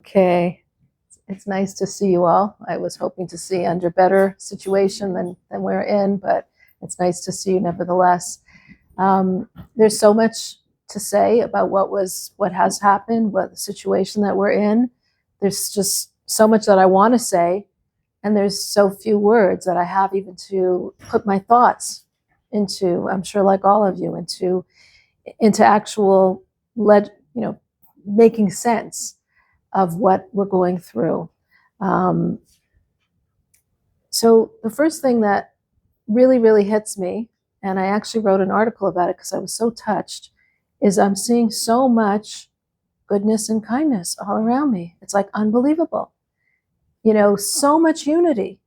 Okay, it's nice to see you all. I was hoping to see under better situation than we're in, but it's nice to see you nevertheless. There's so much to say about what has happened, what the situation that we're in. There's just so much that I want to say, and there's so few words that I have even to put my thoughts into. I'm sure, like all of you, into actual making sense of what we're going through. Um, so the first thing that really, really hits me, and I actually wrote an article about it because I was so touched, is I'm seeing so much goodness and kindness all around me. It's like unbelievable. So much unity.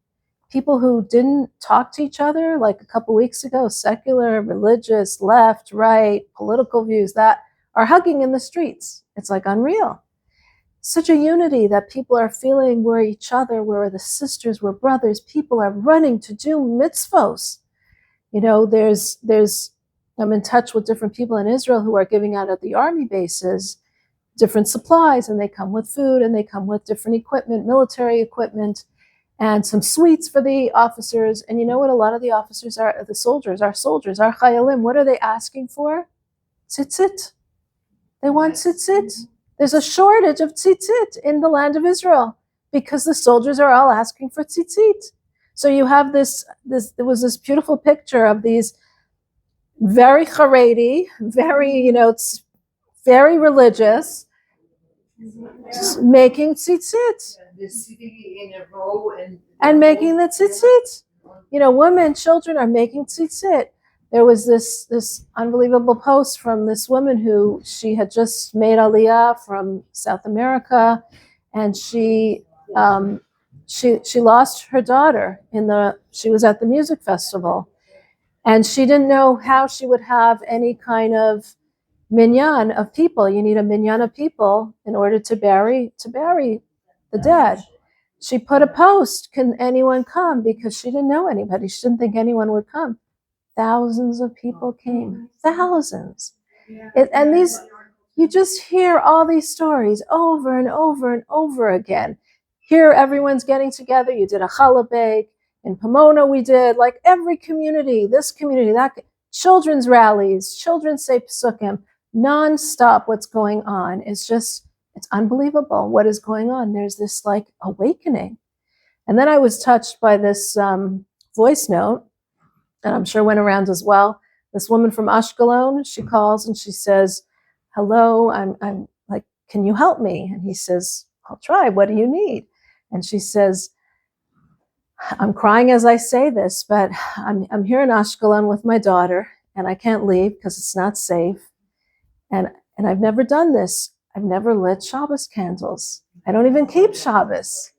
People who didn't talk to each other like a couple weeks ago, secular, religious, left, right, political views, that are hugging in the streets. It's like unreal. Such a unity that people are feeling we're each other, we're the sisters, we're brothers. People are running to do mitzvos. There's I'm in touch with different people in Israel who are giving out at the army bases different supplies, and they come with food, and they come with different equipment, military equipment, and some sweets for the officers. And you know what? A lot of the officers are the soldiers, our chayalim. What are they asking for? Tzitzit. They want tzitzit. There's a shortage of tzitzit in the land of Israel because the soldiers are all asking for tzitzit. So you have there was this beautiful picture of these very Haredi, very religious, making tzitzit. And making the tzitzit. Women, children are making tzitzit. There was this unbelievable post from this woman who she had just made aliyah from South America, and she lost her daughter she was at the music festival, and she didn't know how she would have any kind of minyan of people. You need a minyan of people in order to bury the dead. She put a post, can anyone come? Because she didn't know anybody. She didn't think anyone would come. Thousands of people came. Thousands. You just hear all these stories over and over and over again. Here, everyone's getting together. You did a challah bake. In Pomona, we did, like every community, this community, that, children's rallies, children say psukim, nonstop what's going on. It's unbelievable what is going on. There's this like awakening. And then I was touched by this voice note, and I'm sure went around as well. This woman from Ashkelon, she calls and she says, hello, I'm like, can you help me? And he says, I'll try. What do you need? And she says, I'm crying as I say this, but I'm here in Ashkelon with my daughter, and I can't leave because it's not safe. And I've never done this. I've never lit Shabbos candles. I don't even keep Shabbos.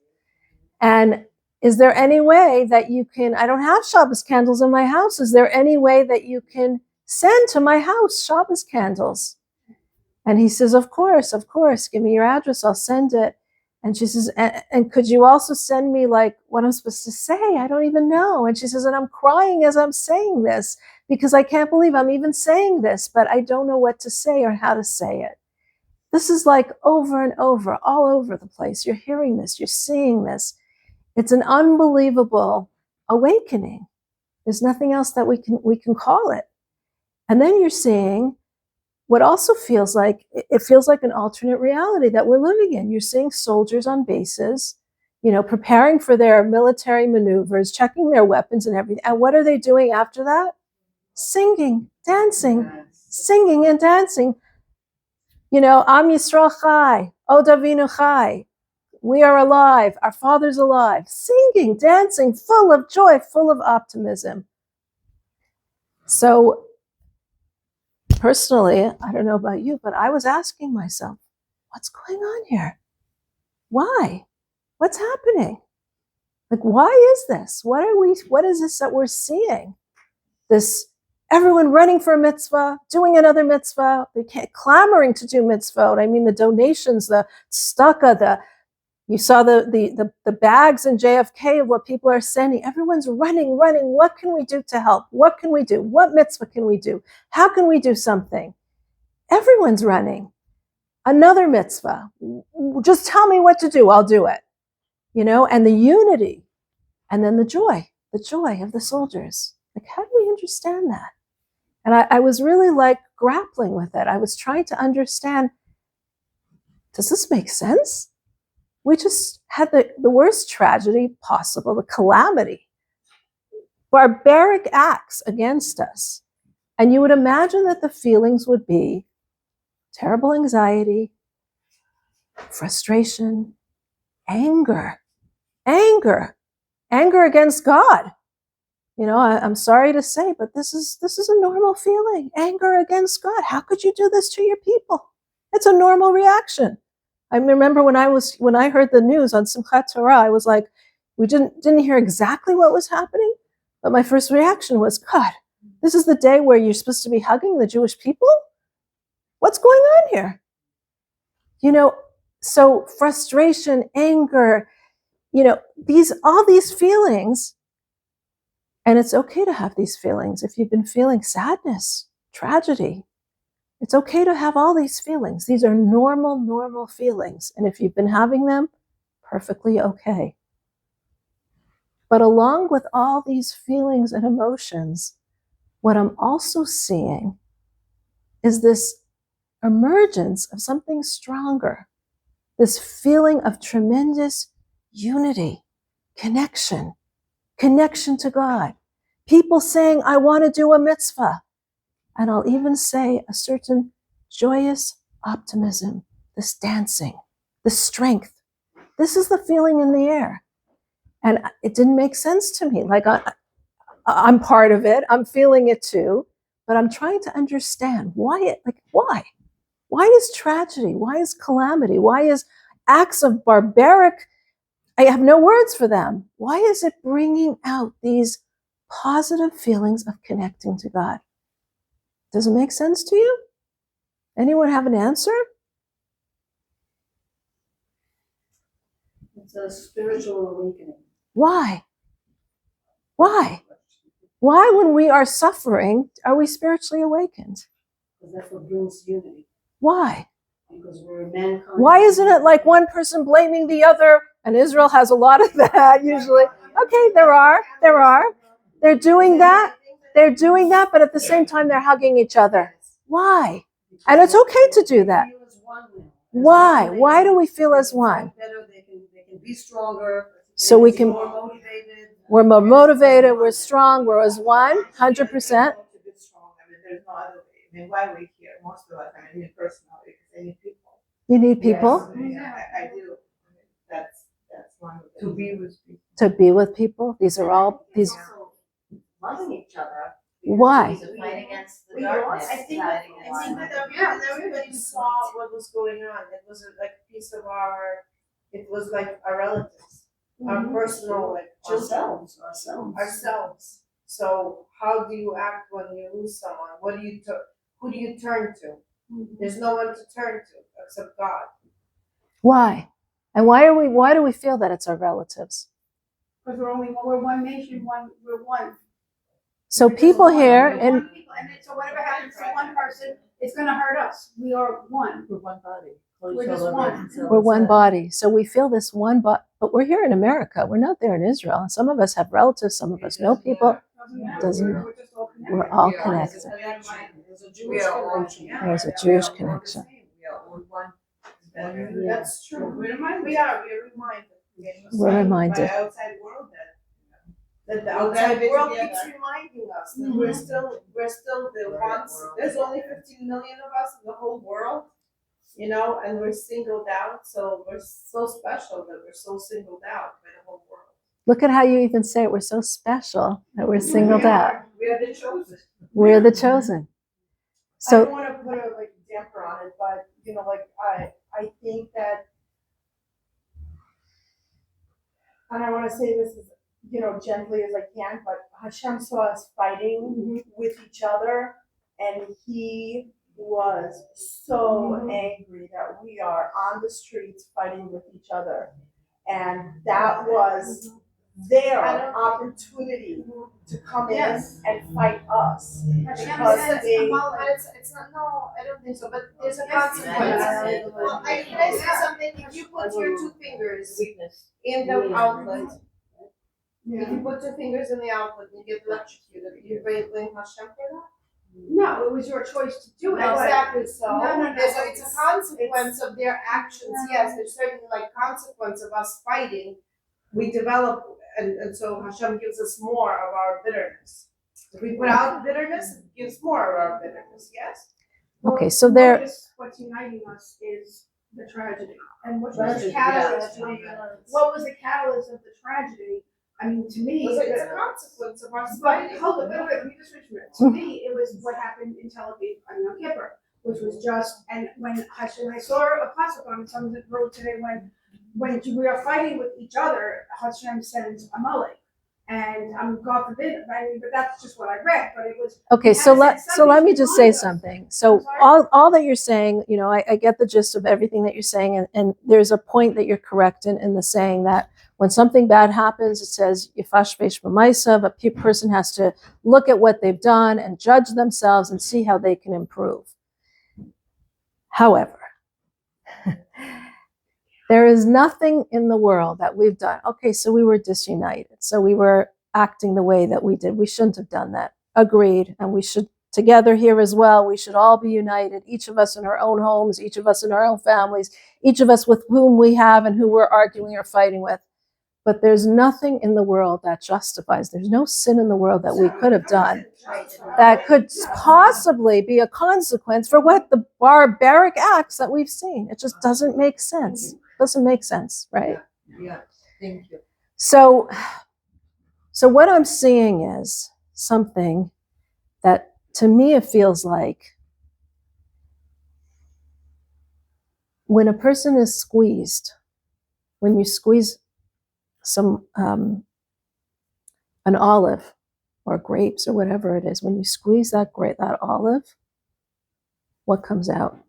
And is there any way that you can, I don't have Shabbos candles in my house. Is there any way that you can send to my house Shabbos candles? And he says, of course, give me your address, I'll send it. And she says, and could you also send me like what I'm supposed to say? I don't even know. And she says, and I'm crying as I'm saying this because I can't believe I'm even saying this, but I don't know what to say or how to say it. This is like over and over, all over the place. You're hearing this, you're seeing this. It's an unbelievable awakening. There's nothing else that we can call it. And then you're seeing what also feels like an alternate reality that we're living in. You're seeing soldiers on bases, preparing for their military maneuvers, checking their weapons and everything. And what are they doing after that? Singing, dancing, singing and dancing. Am Yisrael Chai, O Davinu Chai. We are alive. Our Father's alive. Singing, dancing, full of joy, full of optimism. So personally, I don't know about you, but I was asking myself, what's going on here? Why? What's happening? Like, why is this? What is this that we're seeing? This everyone running for a mitzvah, doing another mitzvah, clamoring to do mitzvah. I mean, the donations, the tzedakah, you saw the bags in JFK of what people are sending. Everyone's running. What can we do to help? What can we do? What mitzvah can we do? How can we do something? Everyone's running. Another mitzvah. Just tell me what to do, I'll do it. And the unity, and then the joy of the soldiers. Like, how do we understand that? And I was really like grappling with it. I was trying to understand, does this make sense? We just had the worst tragedy possible, the calamity, barbaric acts against us. And you would imagine that the feelings would be terrible anxiety, frustration, anger against God. I'm sorry to say, but this is a normal feeling. Anger against God. How could you do this to your people? It's a normal reaction. I remember when I heard the news on Simchat Torah, I was like, we didn't hear exactly what was happening, but my first reaction was, God, this is the day where you're supposed to be hugging the Jewish people? What's going on here? So frustration, anger, all these feelings, and it's okay to have these feelings. If you've been feeling sadness, tragedy, it's okay to have all these feelings. These are normal feelings. And if you've been having them, perfectly okay. But along with all these feelings and emotions, what I'm also seeing is this emergence of something stronger, this feeling of tremendous unity, connection to God. People saying, I want to do a mitzvah. And I'll even say a certain joyous optimism, this dancing, this strength. This is the feeling in the air. And it didn't make sense to me. Like, I'm part of it. I'm feeling it too. But I'm trying to understand why? Why is tragedy? Why is calamity? Why is acts of barbaric? I have no words for them. Why is it bringing out these positive feelings of connecting to God? Does it make sense to you? Anyone have an answer? It's a spiritual awakening. Why? Why, when we are suffering, are we spiritually awakened? Because that's what brings unity. Why? Because we're mankind. Why isn't it like one person blaming the other? And Israel has a lot of that usually. Okay, there are. They're doing that, but at the same time, they're hugging each other. Why? And it's okay to do that. Why? Why do we feel as one? They can be stronger. So we can. More motivated. We're more motivated. We're strong. We're as one, 100%. I mean, there's no other way. I mean, why we're here, most of us. I mean, personally, because I need people. You need people. Yes, I do. That's one of the To be with people. To be with people. These are all these. Loving each other. Why? To fight against the We darkness. lost. I think that everybody saw what was going on. It was like a piece of it was like our relatives, our personal, like Ourselves. So how do you act when you lose someone? Who do you turn to? There's no one to turn to except God. Why? And why do we feel that it's our relatives? Because we're one nation, we're one. So people here, and So whatever happens to one person, it's gonna hurt us. We are one. We're one body. We're just one. we're one body. So we feel this one, but we're here in America. We're not there in Israel. Some of us have relatives. Some of us know people. Doesn't matter. We're just all connected. We're all connected. There's a Jewish connection. There's a Jewish connection. That's true. We're reminded. We're reminded. By outside world that the outside world keeps reminding us that we're still the ones. There's only 15 million of us in the whole world, and we're singled out. So we're so special that we're so singled out by the whole world. Look at how you even say it. We're so special that we're singled out. We are the chosen. We're the chosen. I So don't want to put a damper on it, but I think that, and I want to say this as gently as I can, but Hashem saw us fighting with each other, and He was so angry that we are on the streets fighting with each other, and that was their opportunity to come in Yes. and fight us. Hashem Because says, they- Amalek. But it's not, no, I don't think so, but there's a Yes, consequence. yes. Well, can I say something? If you put your two fingers in the outlet, if you put two fingers in the outlet and you get electrocuted, you blame Hashem for that? No, it was your choice to do it. Exactly so. No. It's a consequence of their actions, yes, there's certainly like consequence of us fighting. We develop, and so Hashem gives us more of our bitterness. If we put out bitterness, it gives more of our bitterness, yes? Okay, so there, What's uniting us is the tragedy. And what was Tragedy, the catalyst? yeah. What was the catalyst of the tragedy? I mean, to me, It's a consequence of our but fighting. hold on, wait, let me just finish a minute. To me, it was what happened in Tel Aviv on Yom Kippur, which was just, and when Hashem, I saw a pasuk on some of the road today when we are fighting with each other, Hashem sends Amalek. And God forbid, I mean, but that's just what I read, but it was. okay, so let me just say Remind us. something. So I'm sorry? all that you're saying, you know, I get the gist of everything that you're saying, and there's a point that you're correct in the saying that when something bad happens, it says Yifash Veish B'Maisav, a person has to look at what they've done and judge themselves and see how they can improve. However, there is nothing in the world that we've done. Okay, so we were disunited. So we were acting the way that we did. We shouldn't have done that. Agreed. And we should, together here as well, we should all be united, each of us in our own homes, each of us in our own families, each of us with whom we have and who we're arguing or fighting with. But there's nothing in the world that justifies, there's no sin in the world that we could have done that could possibly be a consequence for what the barbaric acts that we've seen. It just doesn't make sense. Doesn't make sense, right? Yeah, thank you. So what I'm seeing is something that to me it feels like when a person is squeezed, when you squeeze some an olive or grapes or whatever it is, when you squeeze that olive, what comes out?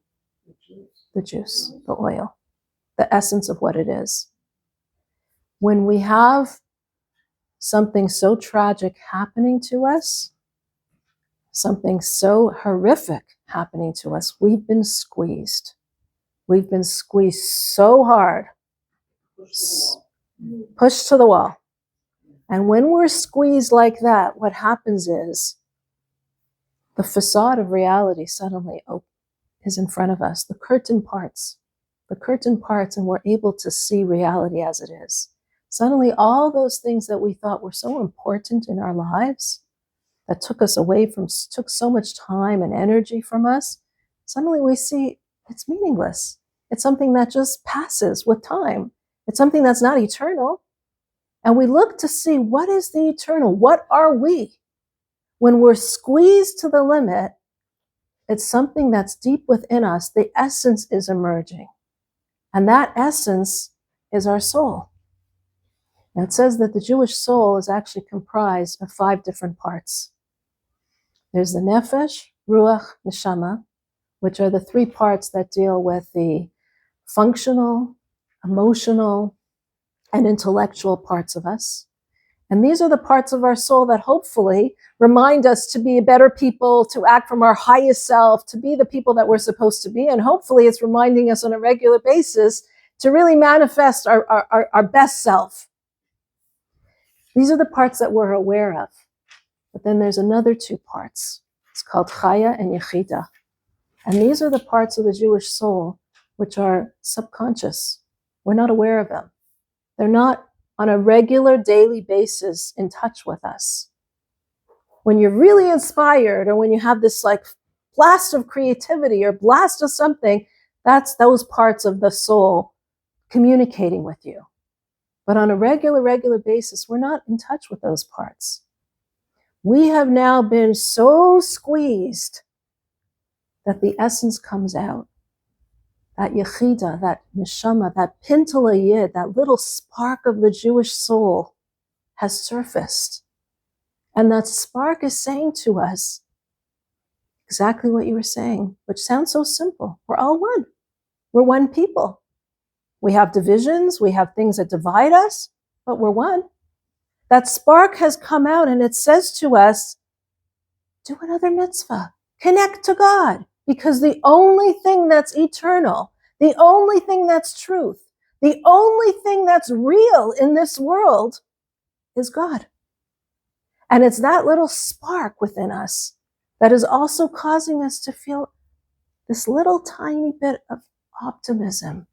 The juice, the oil, the essence of what it is. When we have something so tragic happening to us, something so horrific happening to us, we've been squeezed. We've been squeezed so hard, pushed to the wall. And when we're squeezed like that, what happens is the facade of reality suddenly is in front of us. The curtain parts, and we're able to see reality as it is. Suddenly, all those things that we thought were so important in our lives, that took so much time and energy from us, suddenly we see it's meaningless. It's something that just passes with time. It's something that's not eternal. And we look to see, what is the eternal? What are we? When we're squeezed to the limit, it's something that's deep within us. The essence is emerging. And that essence is our soul. Now it says that the Jewish soul is actually comprised of 5 different parts. There's the nefesh, ruach, neshama, which are the 3 parts that deal with the functional, emotional, and intellectual parts of us. And these are the parts of our soul that hopefully remind us to be better people, to act from our highest self, to be the people that we're supposed to be. And hopefully it's reminding us on a regular basis to really manifest our best self. These are the parts that we're aware of. But then there's another 2 parts. It's called chaya and yechida. And these are the parts of the Jewish soul which are subconscious. We're not aware of them. They're not on a regular daily basis in touch with us. When you're really inspired, or when you have this like blast of creativity or blast of something, that's those parts of the soul communicating with you. But on a regular basis, we're not in touch with those parts. We have now been so squeezed that the essence comes out. That yechida, that neshama, that pintele yid, that little spark of the Jewish soul has surfaced. And that spark is saying to us exactly what you were saying, which sounds so simple. We're all one. We're one people. We have divisions, we have things that divide us, but we're one. That spark has come out and it says to us, do another mitzvah. Connect to God. Because the only thing that's eternal, the only thing that's truth, the only thing that's real in this world is God. And it's that little spark within us that is also causing us to feel this little tiny bit of optimism,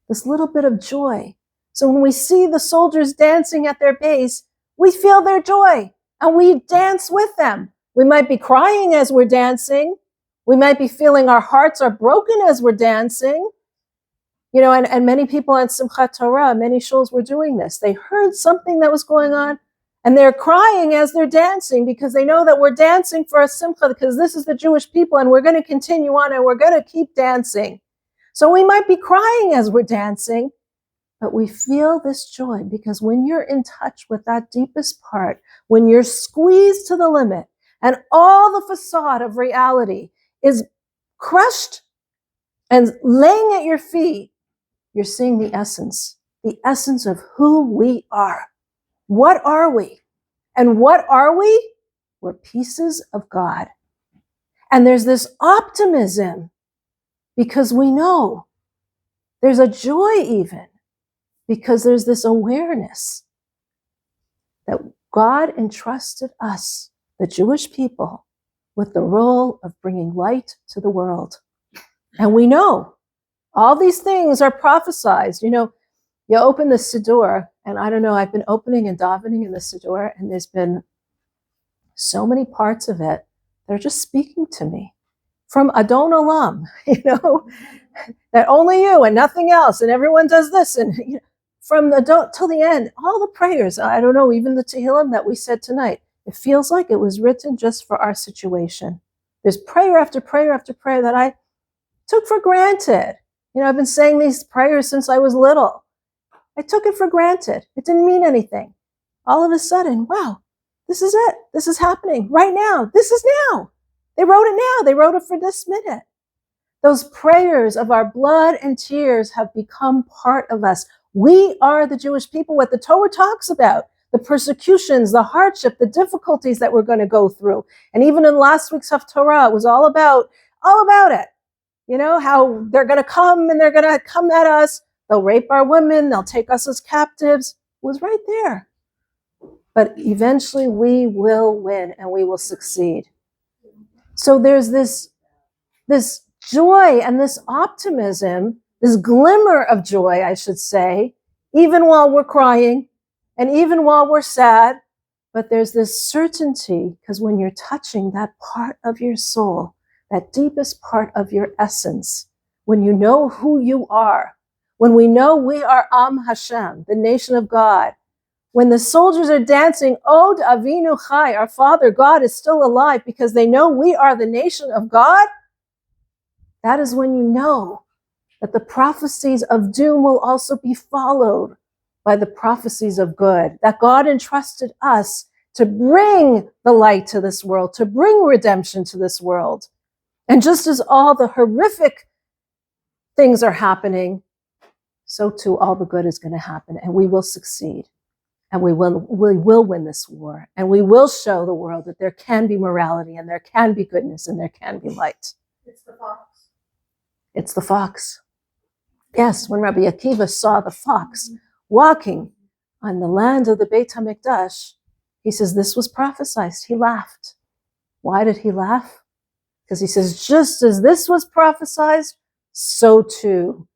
this little bit of joy. So when we see the soldiers dancing at their base, we feel their joy and we dance with them. We might be crying as we're dancing. We might be feeling our hearts are broken as we're dancing. You know, and many people at Simchat Torah, many shuls were doing this. They heard something that was going on and they're crying as they're dancing because they know that we're dancing for a simcha because this is the Jewish people and we're going to continue on and we're going to keep dancing. So we might be crying as we're dancing, but we feel this joy because when you're in touch with that deepest part, when you're squeezed to the limit and all the facade of reality is crushed and laying at your feet, you're seeing the essence of who we are. What are we? And what are we? We're pieces of God. And there's this optimism because we know there's a joy even because there's this awareness that God entrusted us, the Jewish people, with the role of bringing light to the world. And we know all these things are prophesized. You know, you open the Siddur, and I don't know, I've been opening and davening in the Siddur, and there's been so many parts of it that are just speaking to me from Adon Olam, you know, that only you and nothing else, and everyone does this, and you know, from the Adon till the end, all the prayers, I don't know, even the Tehillim that we said tonight, it feels like it was written just for our situation. There's prayer after prayer after prayer that I took for granted. You know, I've been saying these prayers since I was little. I took it for granted. It didn't mean anything. All of a sudden, wow, this is it. This is happening right now. This is now. They wrote it now. They wrote it for this minute. Those prayers of our blood and tears have become part of us. We are the Jewish people, what the Torah talks about, the persecutions, the hardship, the difficulties that we're going to go through. And even in last week's Haftorah, it was all about it. You know, how they're going to come and they're going to come at us. They'll rape our women. They'll take us as captives. It was right there. But eventually we will win and we will succeed. So there's this joy and this optimism, this glimmer of joy, I should say, even while we're crying and even while we're sad. But there's this certainty because when you're touching that part of your soul, that deepest part of your essence, when you know who you are, when we know we are Am Hashem, the nation of God, when the soldiers are dancing, Od Avinu Chai, our Father God is still alive because they know we are the nation of God, that is when you know that the prophecies of doom will also be followed by the prophecies of good, that God entrusted us to bring the light to this world, to bring redemption to this world. And just as all the horrific things are happening, so too all the good is going to happen, and we will succeed, and we will win this war, and we will show the world that there can be morality, and there can be goodness, and there can be light. It's the fox. It's the fox. Yes, when Rabbi Akiva saw the fox walking on the land of the Beit HaMikdash, he says, this was prophesied. He laughed. Why did he laugh? Because he says, just as this was prophesied, so too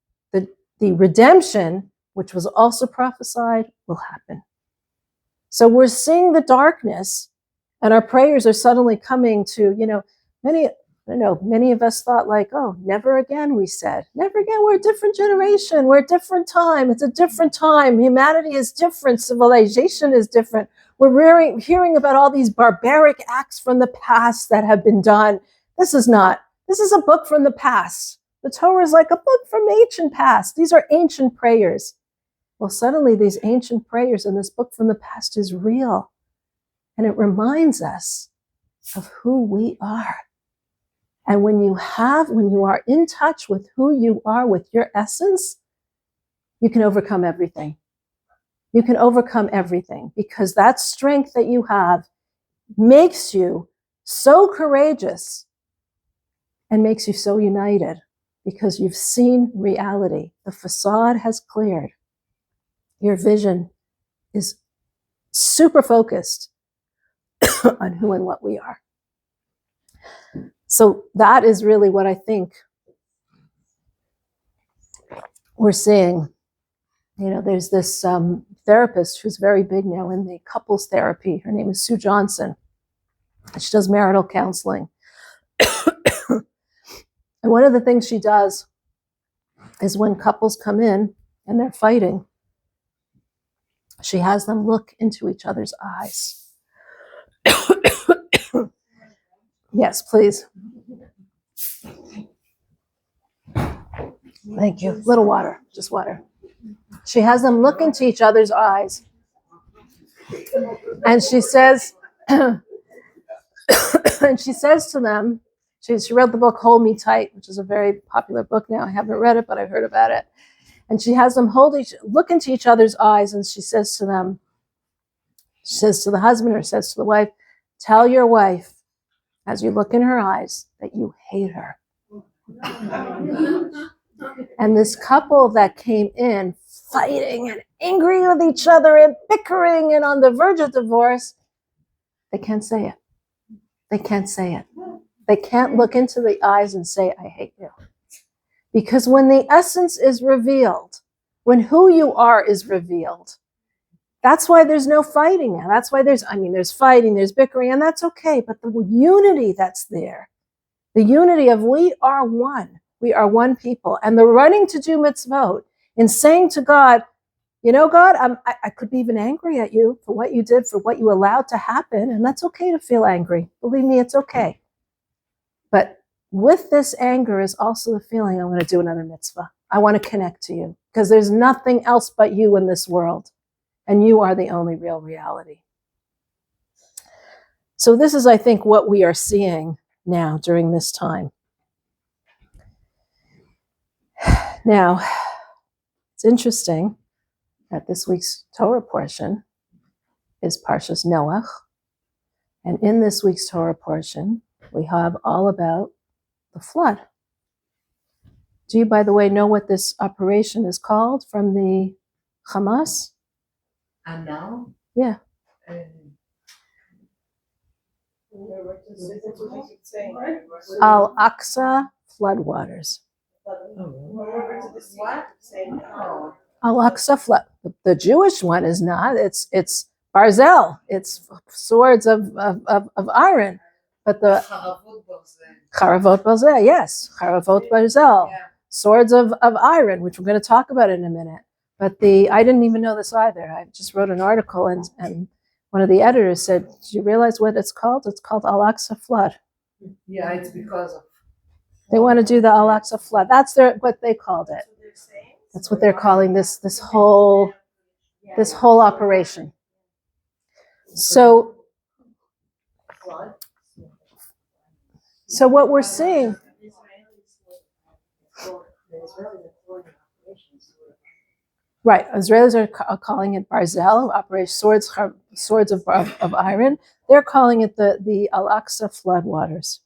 the redemption, which was also prophesied, will happen. So we're seeing the darkness, and our prayers are suddenly coming to, many of us thought like, oh, never again, we said. Never again, we're a different generation, we're a different time, it's a different time, humanity is different, civilization is different. We're hearing about all these barbaric acts from the past that have been done. This is a book from the past. The Torah is like a book from ancient past. These are ancient prayers. Well, suddenly these ancient prayers in this book from the past is real. And it reminds us of who we are. And when you are in touch with who you are, with your essence, you can overcome everything. You can overcome everything because that strength that you have makes you so courageous and makes you so united because you've seen reality. The facade has cleared. Your vision is super focused on who and what we are. So that is really what I think we're seeing. You know, there's this therapist who's very big now in the couples therapy. Her name is Sue Johnson. She does marital counseling. And one of the things she does is when couples come in and they're fighting, she has them look into each other's eyes. Yes, please. Thank you. Little water, just water. She has them look into each other's eyes. And she says, and she says to them, she wrote the book Hold Me Tight, which is a very popular book now. I haven't read it, but I've heard about it. And she has them look into each other's eyes, and she says to them, she says to the husband or says to the wife, tell your wife, as you look in her eyes, that you hate her. And this couple that came in fighting and angry with each other and bickering and on the verge of divorce, they can't say it. They can't say it. They can't look into the eyes and say, I hate you. Because when the essence is revealed, when who you are is revealed, that's why there's no fighting now. That's why there's fighting, there's bickering, and that's okay. But the unity that's there, the unity of we are one people. And the running to do mitzvot, in saying to God, you know, God, I could be even angry at you for what you did, for what you allowed to happen. And that's okay to feel angry. Believe me, it's okay. But with this anger is also the feeling I want to do another mitzvah. I want to connect to you because there's nothing else but you in this world. And you are the only real reality. So this is, I think, what we are seeing now during this time. Now, it's interesting that this week's Torah portion is Parshas Noach. And in this week's Torah portion, we have all about the flood. Do you, by the way, know what this operation is called from the Hamas? And now? Yeah. Al-Aqsa floodwaters. Al-Aqsa flood. The Jewish one is not. It's Barzel. It's swords of iron. But the Charavot Barzel, yes, Charavot Barzel, swords of iron, which we're going to talk about in a minute. But I didn't even know this either. I just wrote an article, and one of the editors said, "Do you realize what it's called? It's called Al-Aqsa flood." Yeah, it's because of. They want to do the Al-Aqsa flood. That's what they called it. That's what they're calling this whole operation. So what we're seeing. Right, Israelis are calling it Barzel, Operation Swords of Iron. They're calling it the Al-Aqsa floodwaters.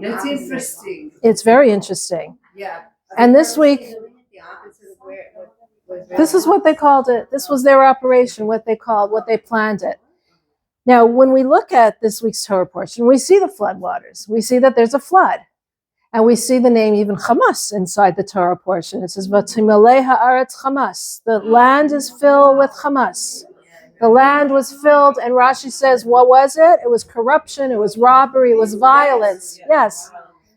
That's interesting. It's very interesting. Yeah. And this week, this is what they called it. This was their operation, what they planned it. Now, when we look at this week's Torah portion, we see the floodwaters. We see that there's a flood. And we see the name even Hamas inside the Torah portion. It says, V'timalei ha'aretz Hamas. The land is filled with Hamas. The land was filled, and Rashi says, what was it? It was corruption, it was robbery, it was violence. Yes.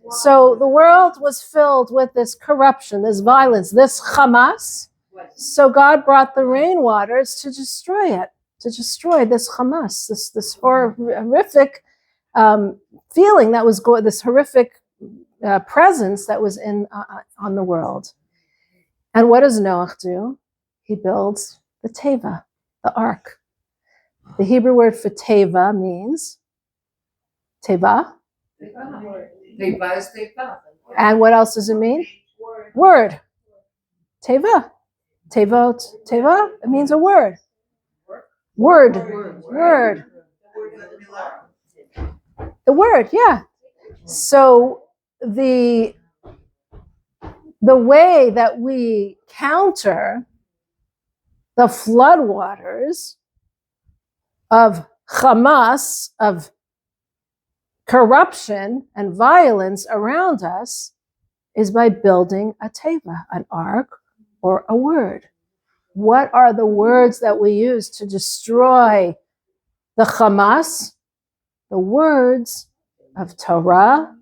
So the world was filled with this corruption, this violence, this Hamas. So God brought the rainwaters to destroy it, to destroy this Hamas, this horrific feeling that was going, this horrific presence that was on the world. And what does Noach do? He builds the Teva, the ark. The Hebrew word for Teva means Teva. Teva is Teva. And what else does it mean? Word. Teva. Tevot, teva, it means a word. Word. The word, yeah. So the way that we counter the floodwaters of Hamas, of corruption and violence around us, is by building a teva, an ark, or a word. What are the words that we use to destroy the Hamas? The words of Torah,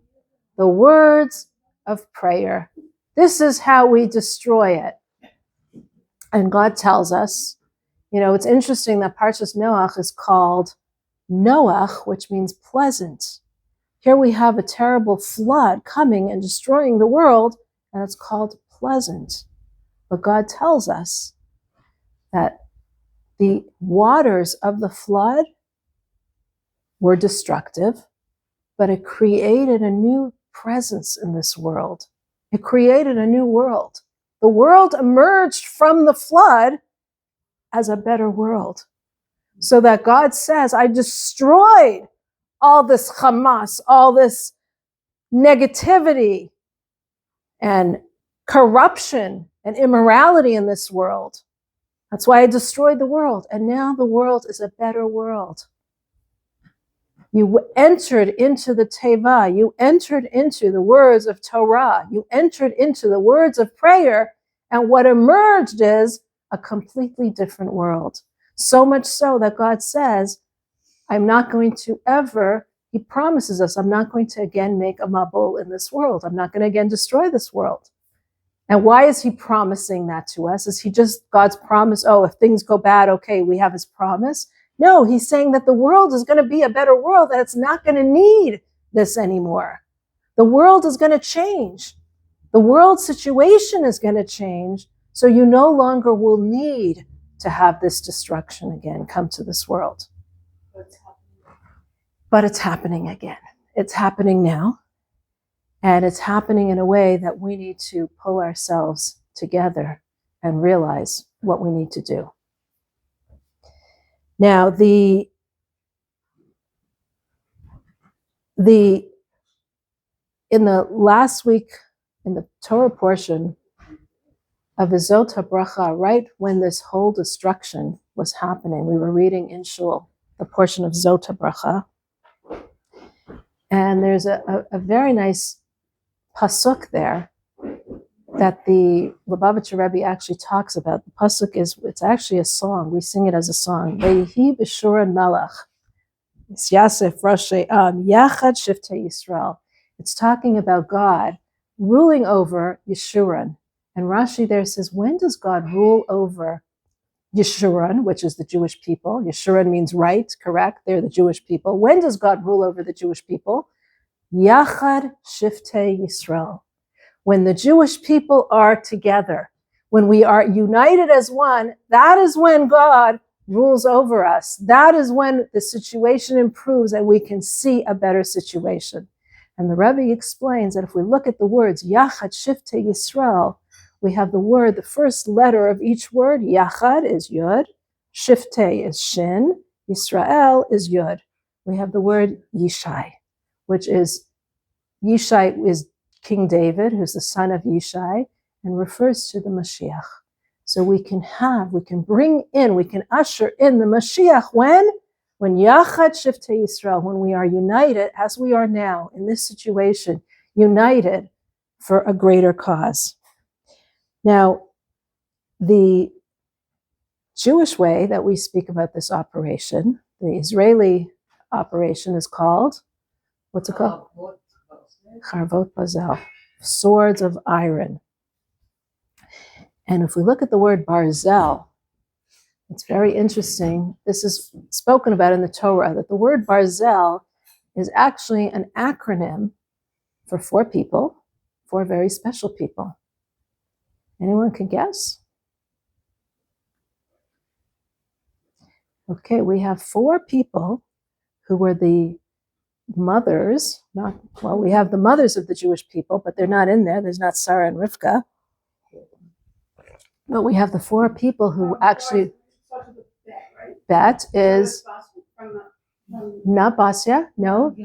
the words of prayer. This is how we destroy it. And God tells us, it's interesting that Parshas Noach is called Noach, which means pleasant. Here we have a terrible flood coming and destroying the world, and it's called pleasant. But God tells us that the waters of the flood were destructive, but it created a new presence in this world. It created a new world. The world emerged from the flood as a better world. So that God says, I destroyed all this Hamas, all this negativity and corruption and immorality in this world. That's why I destroyed the world. And now the world is a better world. You entered into the teva. You entered into the words of Torah. You entered into the words of prayer. And what emerged is a completely different world. So much so that God says, I'm not going to ever, he promises us, I'm not going to again make a mabul in this world. I'm not going to again destroy this world. And why is he promising that to us? Is he just God's promise, if things go bad, okay, we have his promise? No, he's saying that the world is going to be a better world, that it's not going to need this anymore. The world is going to change. The world situation is going to change, so you no longer will need to have this destruction again come to this world. But it's happening again. It's happening now. And it's happening in a way that we need to pull ourselves together and realize what we need to do. Now, in the last week, in the Torah portion of Zot HaBracha, right when this whole destruction was happening, we were reading in Shul the portion of Zot HaBracha, and there's a very nice pasuk there that the Lubavitcher Rebbe actually talks about. The pasuk it's actually a song. We sing it as a song. Ve'yehi b'shuran melech, Yasef Rashi Yachad Shiftei Yisrael. It's talking about God ruling over Yeshurun. And Rashi there says, when does God rule over Yeshurun, which is the Jewish people? Yeshurun means right, correct? They're the Jewish people. When does God rule over the Jewish people? Yachad Shiftei Yisrael. When the Jewish people are together, when we are united as one, that is when God rules over us. That is when the situation improves and we can see a better situation. And the Rebbe explains that if we look at the words Yachad Shiftei Yisrael, we have the word, the first letter of each word. Yachad is Yud, Shiftei is Shin, Yisrael is Yud. We have the word Yishai, which is, Yishai is King David, who's the son of Yishai, and refers to the Mashiach. So we can usher in the Mashiach when Yachad Shiftei Yisrael, when we are united, as we are now in this situation, united for a greater cause. Now, the Jewish way that we speak about this operation, the Israeli operation, is called, what's it called? Charvot Bazel, swords of iron. And if we look at the word barzel, it's very interesting. This is spoken about in the Torah, that the word barzel is actually an acronym for 4 people, 4 very special people. Anyone can guess? Okay, we have 4 people who were the mothers, we have the mothers of the Jewish people, but they're not in there. There's not Sarah and Rivka. But we have the four people who actually, Starts with a bet, right? Bet is From the- not Basya, no.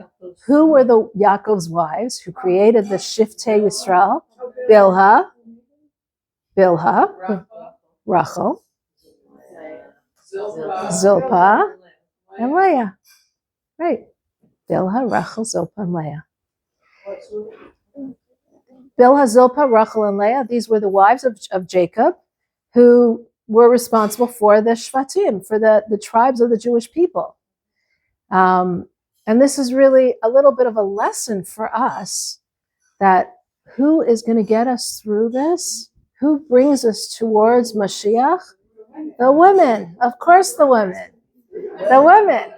Who were the Yaakov's wives who created the Shiftei Yisrael? Bilhah, Rachel, Zilpah, and Leah. Right. Bilhah, Rachel, Zilpah, and Leah. Bilhah, Zilpah, Rachel, and Leah, these were the wives of Jacob who were responsible for the Shvatim, for the tribes of the Jewish people. And this is really a little bit of a lesson for us that who is going to get us through this? Who brings us towards Mashiach? The women. Of course, the women. The women.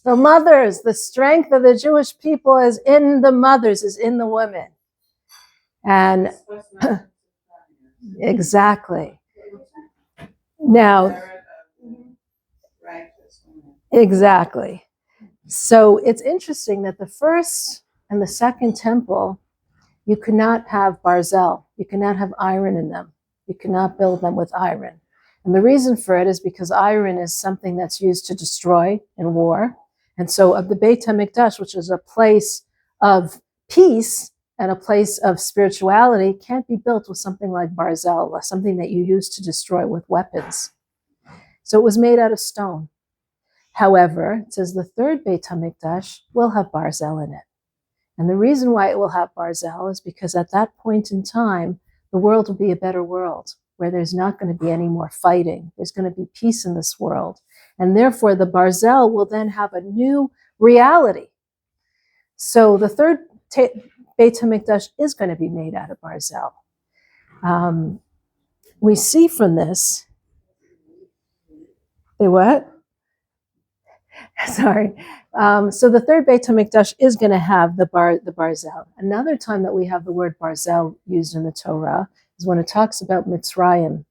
The mothers. The strength of the Jewish people is in the mothers, is in the women. And exactly. Now, exactly. So it's interesting that the first and the second temple, you could not have barzel. You could not have iron in them. You could not build them with iron. And the reason for it is because iron is something that's used to destroy in war. And so of the Beit HaMikdash, which is a place of peace and a place of spirituality, can't be built with something like barzel, something that you use to destroy with weapons. So it was made out of stone. However, it says the third Beit HaMikdash will have barzel in it. And the reason why it will have barzel is because at that point in time, the world will be a better world where there's not going to be any more fighting. There's going to be peace in this world. And therefore, the barzel will then have a new reality. So the third Beit HaMikdash is going to be made out of barzel. We see from this, the what? Sorry. So the third Beit HaMikdash is going to have the barzel. Another time that we have the word barzel used in the Torah is when it talks about Mitzrayim.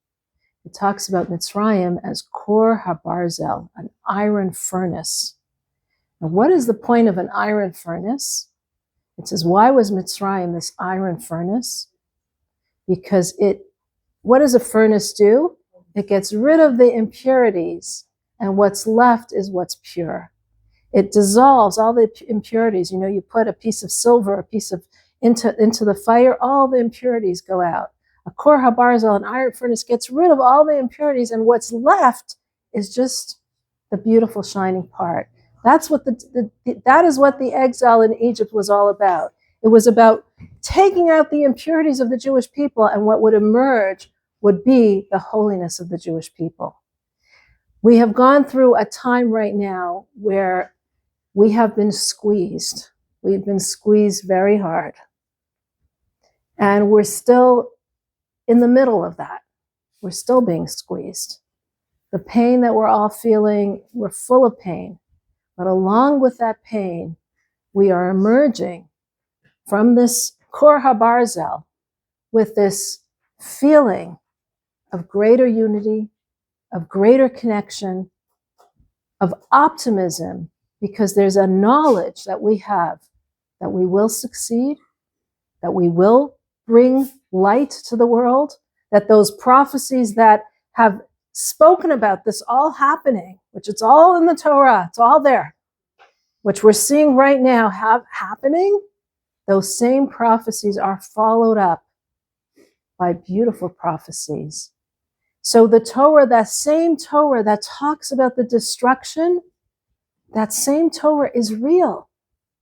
It talks about Mitzrayim as kor habarzel, an iron furnace. Now, what is the point of an iron furnace? It says, why was Mitzrayim this iron furnace? Because what does a furnace do? It gets rid of the impurities, and what's left is what's pure. It dissolves all the impurities. You know, you put a piece of silver, into the fire, all the impurities go out. A kor habarzel, an iron furnace, gets rid of all the impurities, and what's left is just the beautiful shining part. That's what that is what the exile in Egypt was all about. It was about taking out the impurities of the Jewish people, and what would emerge would be the holiness of the Jewish people. We have gone through a time right now where we have been squeezed. We've been squeezed very hard. And we're still in the middle of that. We're still being squeezed. The pain that we're all feeling, we're full of pain. But along with that pain, we are emerging from this kor habarzel with this feeling of greater unity, of greater connection, of optimism, because there's a knowledge that we have that we will succeed, that we will bring light to the world, that those prophecies that have spoken about this all happening, which it's all in the Torah, it's all there, which we're seeing right now happening, those same prophecies are followed up by beautiful prophecies. So the Torah, that same Torah that talks about the destruction, that same Torah is real.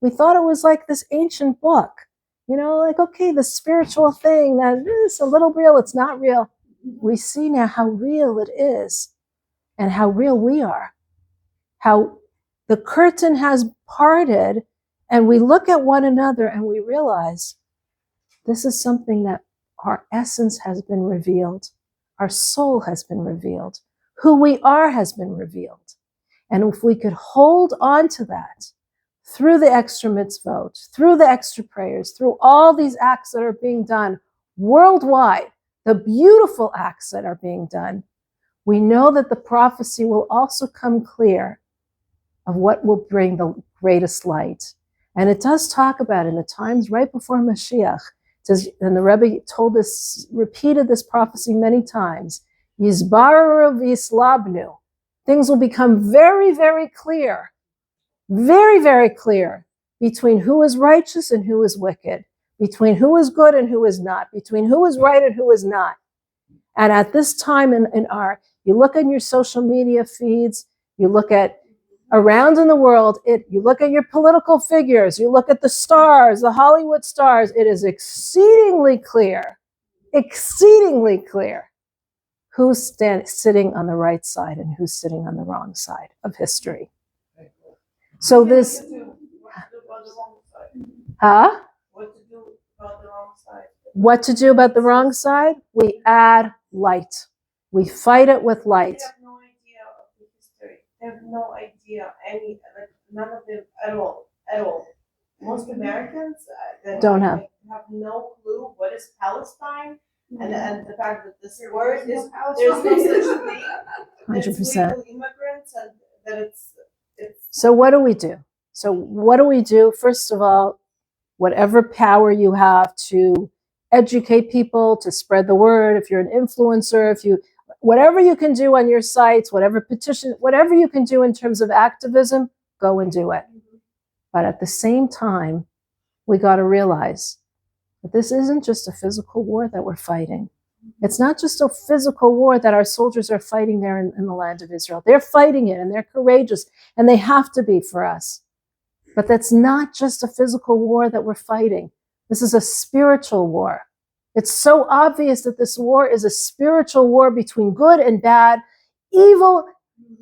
We thought it was like this ancient book, you know, like, okay, the spiritual thing that is a little real, it's not real. We see now how real it is and how real we are, how the curtain has parted, and we look at one another and we realize this is something that our essence has been revealed. Our soul has been revealed. Who we are has been revealed. And if we could hold on to that through the extra mitzvot, through the extra prayers, through all these acts that are being done worldwide, the beautiful acts that are being done, we know that the prophecy will also come clear of what will bring the greatest light. And it does talk about in the times right before Mashiach, says, and the Rebbe told us, repeated this prophecy many times, Yizbaru v'yislabnu. Things will become very, very clear, very, very clear between who is righteous and who is wicked, between who is good and who is not, between who is right and who is not. And at this time you look at your social media feeds, you look at around in the world, you look at your political figures, you look at the stars, the Hollywood stars, it is exceedingly clear who's sitting on the right side and who's sitting on the wrong side of history. So this, huh? What to do about the wrong side? What to do about the wrong side? We add light. We fight it with light. They have no idea of the history. They have no idea none of them at all. Most Americans Don't have no clue what is Palestine, and the fact that this word is there's no such thing. 100%. Legal immigrants, and that it's. So what do we do? First of all, whatever power you have to educate people, to spread the word, if you're an influencer, whatever you can do on your sites, whatever petition, whatever you can do in terms of activism, go and do it. But at the same time, we got to realize that this isn't just a physical war that we're fighting. It's not just a physical war that our soldiers are fighting there in the land of Israel. They're fighting it, and they're courageous, and they have to be for us. But that's not just a physical war that we're fighting. This is a spiritual war. It's so obvious that this war is a spiritual war between good and bad, evil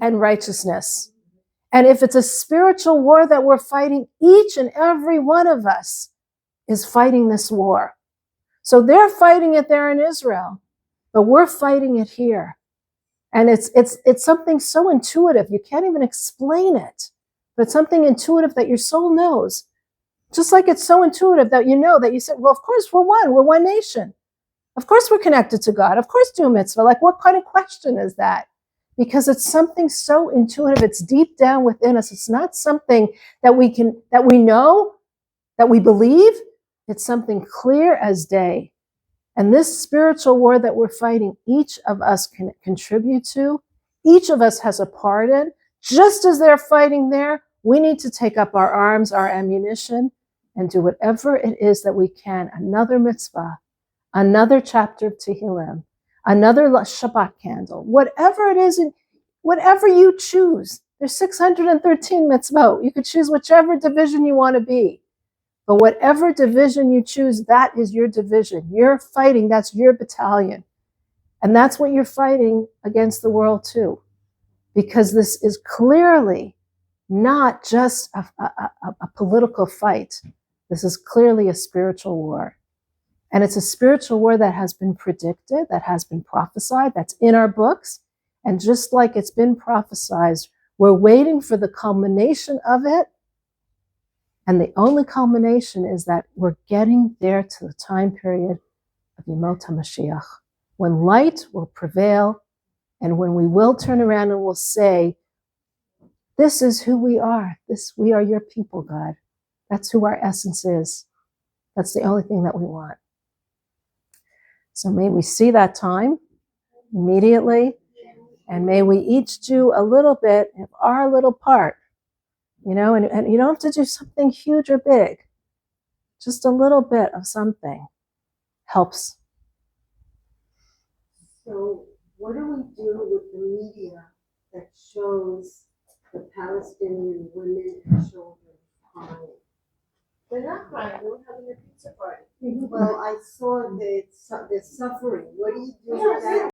and righteousness. And if it's a spiritual war that we're fighting, each and every one of us is fighting this war. So they're fighting it there in Israel, but we're fighting it here. And it's something so intuitive. You can't even explain it, but it's something intuitive that your soul knows. Just like it's so intuitive that you said, well, of course we're one nation. Of course we're connected to God. Of course do mitzvah. Like, what kind of question is that? Because it's something so intuitive. It's deep down within us. It's not something that we know, that we believe. It's something clear as day. And this spiritual war that we're fighting, each of us can contribute to. Each of us has a part in. Just as they're fighting there, we need to take up our arms, our ammunition, and do whatever it is that we can. Another mitzvah, another chapter of Tehillim, another Shabbat candle, whatever it is, whatever you choose. There's 613 mitzvot. You could choose whichever division you want to be. But whatever division you choose, that is your division. You're fighting, that's your battalion. And that's what you're fighting against the world too. Because this is clearly not just a political fight. This is clearly a spiritual war. And it's a spiritual war that has been predicted, that has been prophesied, that's in our books. And just like it's been prophesied, we're waiting for the culmination of it. And the only culmination is that we're getting there to the time period of Yemot HaMashiach, when light will prevail and when we will turn around and we'll say, this is who we are. We are your people, God. That's who our essence is. That's the only thing that we want. So may we see that time immediately, and may we each do a little bit of our little part. And you don't have to do something huge or big. Just a little bit of something helps. So what do we do with the media that shows the Palestinian women and children crying? They're not crying. They were having a pizza party. Well, I saw the suffering. What do you do with that?